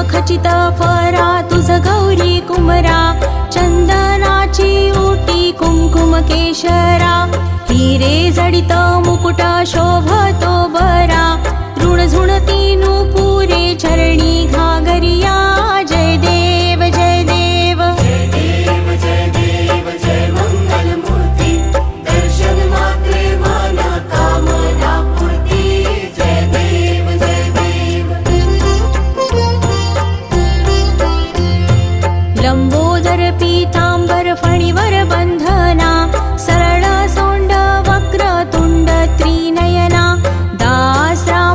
खचित फरा तुझ गौरी कुमरा, चंदनाची ओटी कुंकुम केशरा, हिरे जडित मुकुट शोभतो बरा,